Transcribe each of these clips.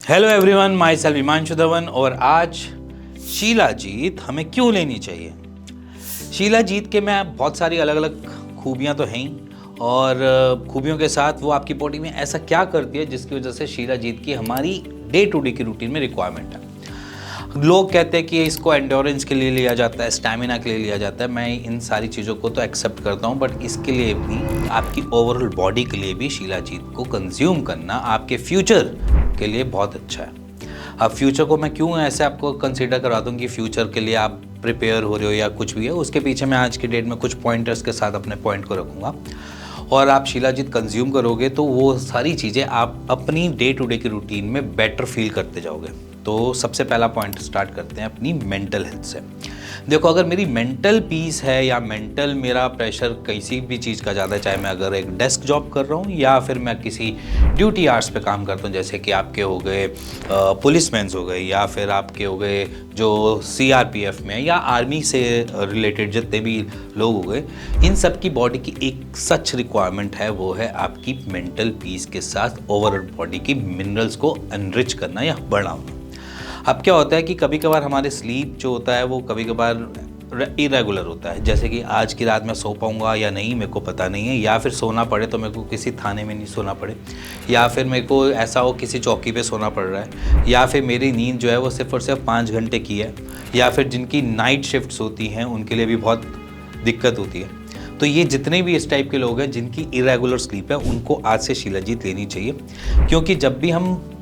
Hello everyone, my self Himanshu Dhawan. और आज शीला जीत हमें क्यों लेनी चाहिए। शीला जीत के में बहुत सारी अलग अलग खूबियाँ तो हैं ही, और खूबियों के साथ वो आपकी बॉडी में ऐसा क्या करती है जिसकी वजह से शीला जीत की हमारी डे टू डे की रूटीन में रिक्वायरमेंट है। लोग कहते हैं कि इसको एंड्योरेंस के लिए लिया जाता है, स्टैमिना के लिए लिया जाता है। मैं इन सारी चीज़ों को तो एक्सेप्ट करता हूँ, बट इसके लिए भी आपकी ओवरऑल बॉडी के लिए भी शीला जीत को कंज्यूम करना आपके फ्यूचर के लिए बहुत अच्छा है। अब फ्यूचर को मैं क्यों ऐसे आपको कंसीडर करा दूँ कि फ्यूचर के लिए आप प्रिपेयर हो रहे हो या कुछ भी है, उसके पीछे मैं आज की डेट में कुछ पॉइंटर्स के साथ अपने पॉइंट को रखूँगा। और आप शीला जीत कंज्यूम करोगे तो वो सारी चीज़ें आप अपनी डे टू डे की रूटीन में बेटर फील करते जाओगे। तो सबसे पहला पॉइंट स्टार्ट करते हैं अपनी मेंटल हेल्थ से। देखो, अगर मेरी मेंटल पीस है या मेंटल मेरा प्रेशर किसी भी चीज़ का ज़्यादा है, चाहे मैं अगर एक डेस्क जॉब कर रहा हूँ या फिर मैं किसी ड्यूटी आवर्स पे काम करता हूँ, जैसे कि आपके हो गए पुलिसमैन्स हो गए या फिर आपके हो गए जो CRPF में या आर्मी से रिलेटेड जितने भी लोग हो गए, इन सब की बॉडी की एक सच रिक्वायरमेंट है, वो है आपकी मेंटल पीस के साथ ओवरऑल बॉडी की मिनरल्स को एनरिच करना या बढ़ाना। अब क्या होता है कि कभी कभार हमारे स्लीप जो होता है वो कभी कभार इरेगुलर होता है, जैसे कि आज की रात मैं सो पाऊँगा या नहीं मेरे को पता नहीं है, या फिर सोना पड़े तो मेरे को किसी थाने में नहीं सोना पड़े, या फिर मेरे को ऐसा हो किसी चौकी पे सोना पड़ रहा है, या फिर मेरी नींद जो है वो सिर्फ और सिर्फ 5 घंटे की है, या फिर जिनकी नाइट शिफ्ट्स होती हैं उनके लिए भी बहुत दिक्कत होती है। तो ये जितने भी इस टाइप के लोग हैं जिनकी इरेगुलर स्लीप है, उनको आज से शीला जीत लेनी चाहिए, क्योंकि जब भी हम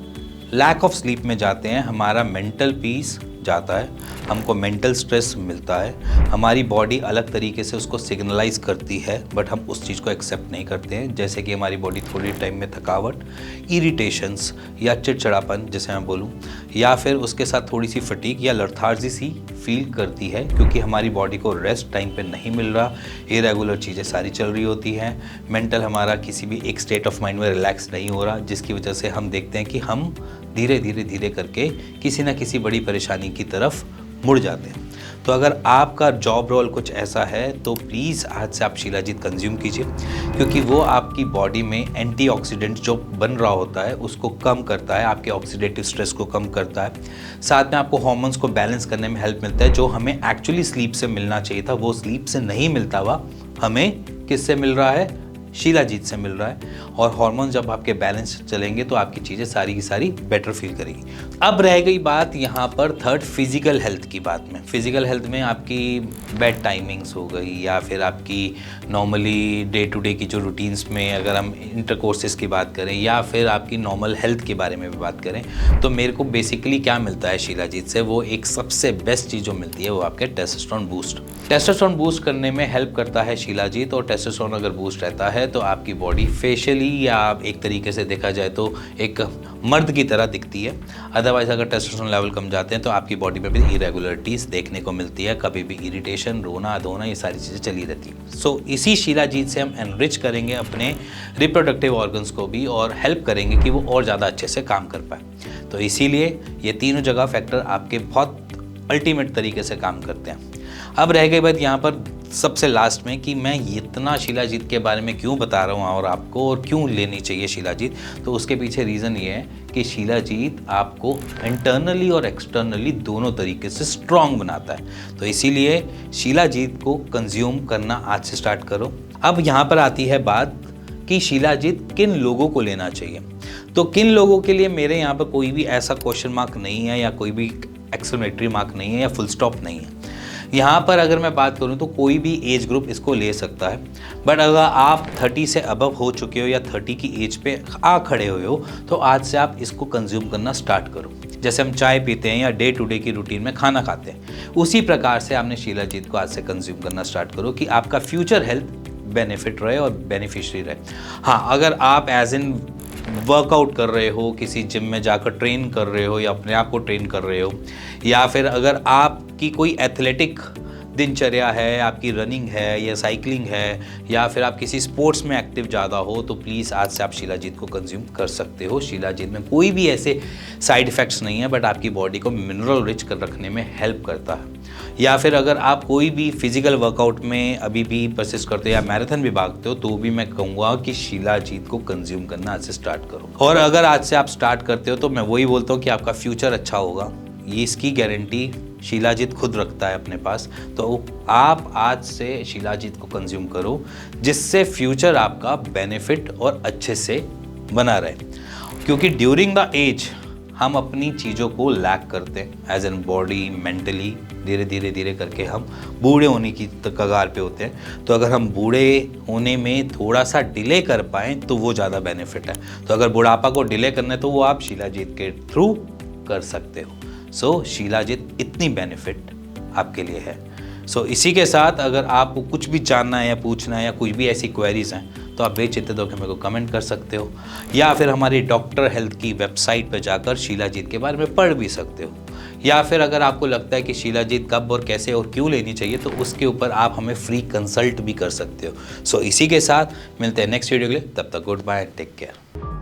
लैक ऑफ स्लीप में जाते हैं हमारा मेंटल पीस जाता है, हमको मेंटल स्ट्रेस मिलता है, हमारी बॉडी अलग तरीके से उसको सिग्नलाइज करती है, बट हम उस चीज़ को एक्सेप्ट नहीं करते हैं। जैसे कि हमारी बॉडी थोड़ी टाइम में थकावट, इरिटेशंस या चिड़चिड़ापन जैसे मैं बोलूँ, या फिर उसके साथ थोड़ी सी फटीग या लर्थार्जी सी फील करती है, क्योंकि हमारी बॉडी को रेस्ट टाइम पे नहीं मिल रहा, इरेगुलर चीज़ें सारी चल रही होती हैं, मेंटल हमारा किसी भी एक स्टेट ऑफ माइंड में रिलैक्स नहीं हो रहा, जिसकी वजह से हम देखते हैं कि हम धीरे धीरे करके किसी ना किसी बड़ी परेशानी की तरफ मुड़ जाते हैं। तो अगर आपका जॉब रोल कुछ ऐसा है तो प्लीज़ आज से आप शीला जीत कंज्यूम कीजिए, क्योंकि वो आपकी बॉडी में एंटीऑक्सीडेंट जो बन रहा होता है उसको कम करता है, आपके ऑक्सीडेटिव स्ट्रेस को कम करता है, साथ में आपको हार्मोन्स को बैलेंस करने में हेल्प मिलता है। जो हमें एक्चुअली स्लीप से मिलना चाहिए था वो स्लीप से नहीं मिलता हुआ हमें किससे मिल रहा है, शीला जीत से मिल रहा है। और हार्मोन जब आपके बैलेंस चलेंगे तो आपकी चीज़ें सारी की सारी बेटर फील करेगी। अब रह गई बात यहाँ पर थर्ड फिजिकल हेल्थ की बात में। फिजिकल हेल्थ में आपकी बेड टाइमिंग्स हो गई, या फिर आपकी नॉर्मली डे टू डे की जो रूटीन्स में अगर हम इंटरकोर्सेस की बात करें, या फिर आपकी नॉर्मल हेल्थ के बारे में भी बात करें, तो मेरे को बेसिकली क्या मिलता है शीला जीत से, वो एक सबसे बेस्ट चीज़ जो मिलती है वो आपके टेस्टोस्टेरोन बूस्ट। टेस्टोस्टेरोन बूस्ट करने में हेल्प करता है शीला जीत, और टेस्टोस्टेरोन अगर बूस्ट रहता है तो आपकी बॉडी फेशियली या एक तरीके से देखा जाए तो एक मर्द की तरह दिखती है। अदरवाइज अगर टेस्टोस्टेरोन लेवल कम जाते हैं तो आपकी बॉडी में भी इरेगुलरिटीज देखने को मिलती है, कभी भी इरिटेशन, रोना धोना, ये सारी चीज़ें चली रहती है। सो इसी शीला जीत से हम एनरिच करेंगे अपने रिप्रोडक्टिव ऑर्गन्स को भी, और हेल्प करेंगे कि वो और ज़्यादा अच्छे से काम कर पाए। तो इसीलिए ये तीनों जगह फैक्टर आपके बहुत अल्टीमेट तरीके से काम करते हैं। अब रह गई बात यहाँ पर सबसे लास्ट में कि मैं इतना शीला जीत के बारे में क्यों बता रहा हूँ और आपको, और क्यों लेनी चाहिए शीला जीत। तो उसके पीछे रीज़न ये है कि शीला जीत आपको इंटरनली और एक्सटर्नली दोनों तरीके से स्ट्रॉन्ग बनाता है। तो इसीलिए शीला जीत को कंज्यूम करना आज से स्टार्ट करो। अब यहाँ पर आती है बात कि शीला जीत किन लोगों को लेना चाहिए। तो किन लोगों के लिए मेरे यहाँ पर कोई भी ऐसा क्वेश्चन मार्क नहीं है, या कोई भी एक्सक्लेमेटरी मार्क नहीं है, या फुल स्टॉप नहीं है। यहाँ पर अगर मैं बात करूँ तो कोई भी एज ग्रुप इसको ले सकता है, बट अगर आप 30 से अबव हो चुके हो या 30 की एज पे आ खड़े हुए हो तो आज से आप इसको कंज्यूम करना स्टार्ट करो। जैसे हम चाय पीते हैं या डे टू डे की रूटीन में खाना खाते हैं, उसी प्रकार से आपने शीला जीत को आज से कंज्यूम करना स्टार्ट करो कि आपका फ्यूचर हेल्थ बेनिफिट रहे और बेनिफिशियरी रहे। हाँ, अगर आप एज इन वर्कआउट कर रहे हो, किसी जिम में जाकर ट्रेन कर रहे हो, या अपने आप को ट्रेन कर रहे हो, या फिर अगर आपकी कोई एथलेटिक दिनचर्या है, आपकी रनिंग है या साइकिलिंग है, या फिर आप किसी स्पोर्ट्स में एक्टिव ज़्यादा हो, तो प्लीज़ आज से आप शिलाजीत को कंज्यूम कर सकते हो। शिलाजीत में कोई भी ऐसे साइड इफ़ेक्ट्स नहीं है, बट आपकी बॉडी को मिनरल रिच कर रखने में हेल्प करता है। या फिर अगर आप कोई भी फिजिकल वर्कआउट में अभी भी परसिस्ट करते हो या मैराथन भी भागते हो, तो भी मैं कहूँगा कि शिलाजीत को कंज्यूम करना आज से स्टार्ट करो। और अगर आज से आप स्टार्ट करते हो तो मैं वही बोलता हूँ कि आपका फ्यूचर अच्छा होगा। ये इसकी गारंटी शिलाजीत खुद रखता है अपने पास। तो आप आज से शिलाजीत को कंज्यूम करो, जिससे फ्यूचर आपका बेनिफिट और अच्छे से बना रहे। क्योंकि ड्यूरिंग द एज हम अपनी चीज़ों को लैक करते हैं, एज एन बॉडी, मेंटली। धीरे करके हम बूढ़े होने की कगार पे होते हैं। तो अगर हम बूढ़े होने में थोड़ा सा डिले कर पाएँ तो वो ज़्यादा बेनिफिट है। तो अगर बुढ़ापा को डिले करना है तो वो आप शिलाजीत के थ्रू कर सकते हो। सो शिलाजीत इतनी बेनिफिट आपके लिए है। सो इसी के साथ अगर आपको कुछ भी जानना है या पूछना है या कुछ भी ऐसी क्वेरीज हैं, तो आप बेचिंतित होकर मेरे को कमेंट कर सकते हो, या फिर हमारी डॉक्टर हेल्थ की वेबसाइट पर जाकर शिलाजीत के बारे में पढ़ भी सकते हो। या फिर अगर आपको लगता है कि शिलाजीत कब और कैसे और क्यों लेनी चाहिए, तो उसके ऊपर आप हमें फ्री कंसल्ट भी कर सकते हो। सो इसी के साथ मिलते हैं नेक्स्ट वीडियो के लिए। तब तक goodbye and take care.